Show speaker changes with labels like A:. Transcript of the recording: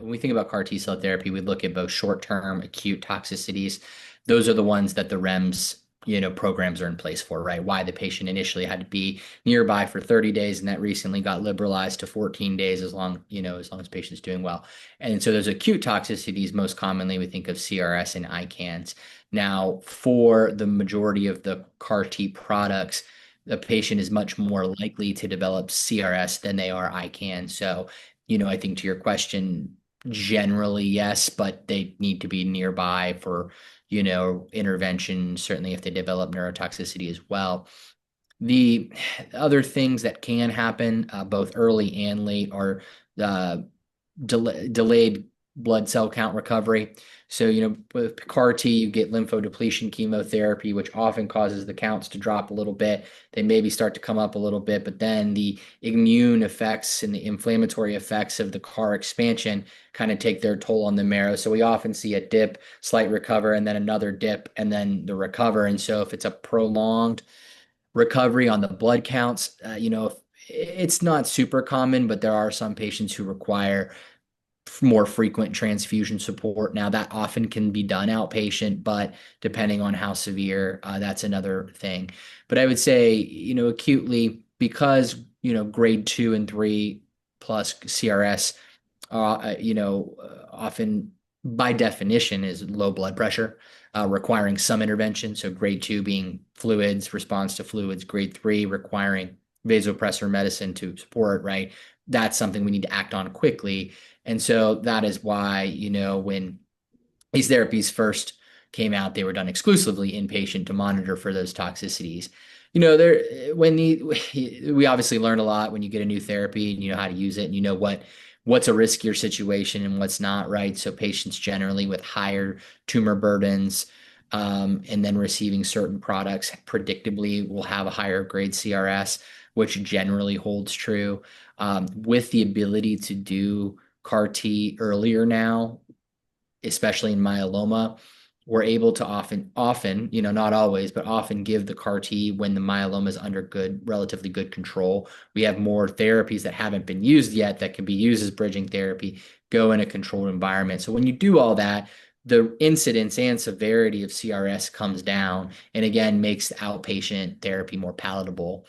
A: When we think about CAR T cell therapy, we look at both short-term acute toxicities. Those are the ones that the REMS, programs are in place for, right? Why the patient initially had to be nearby for 30 days, and that recently got liberalized to 14 days as long as patient's doing well. And so those acute toxicities, most commonly we think of CRS and ICANs. Now, for the majority of the CAR T products, the patient is much more likely to develop CRS than they are ICANN. So, I think to your question, generally yes, but they need to be nearby for, intervention, certainly if they develop neurotoxicity as well. The other things that can happen, both early and late, are uh, delayed blood cell count recovery. So, with CAR T, you get lymphodepletion chemotherapy, which often causes the counts to drop a little bit. They maybe start to come up a little bit, but then the immune effects and the inflammatory effects of the CAR expansion kind of take their toll on the marrow. So we often see a dip, slight recover, and then another dip, and then the recover. And so if it's a prolonged recovery on the blood counts, it's not super common, but there are some patients who require more frequent transfusion support. Now, that often can be done outpatient, but depending on how severe, that's another thing. But I would say, acutely, because, grade 2 and 3 plus CRS, often by definition is low blood pressure, requiring some intervention. So grade 2 being fluids, response to fluids, grade 3 requiring vasopressor medicine to support, right? That's something we need to act on quickly. And so that is why, when these therapies first came out, they were done exclusively inpatient to monitor for those toxicities. There when we obviously learn a lot when you get a new therapy and you know how to use it and you know what's a riskier situation and what's not, right? So patients generally with higher tumor burdens, and then receiving certain products predictably will have a higher grade CRS, which generally holds true. With the ability to do CAR T earlier now, especially in myeloma, we're able to often, not always, but often give the CAR T when the myeloma is under relatively good control. We have more therapies that haven't been used yet that can be used as bridging therapy, go in a controlled environment. So when you do all that, the incidence and severity of CRS comes down and again makes outpatient therapy more palatable.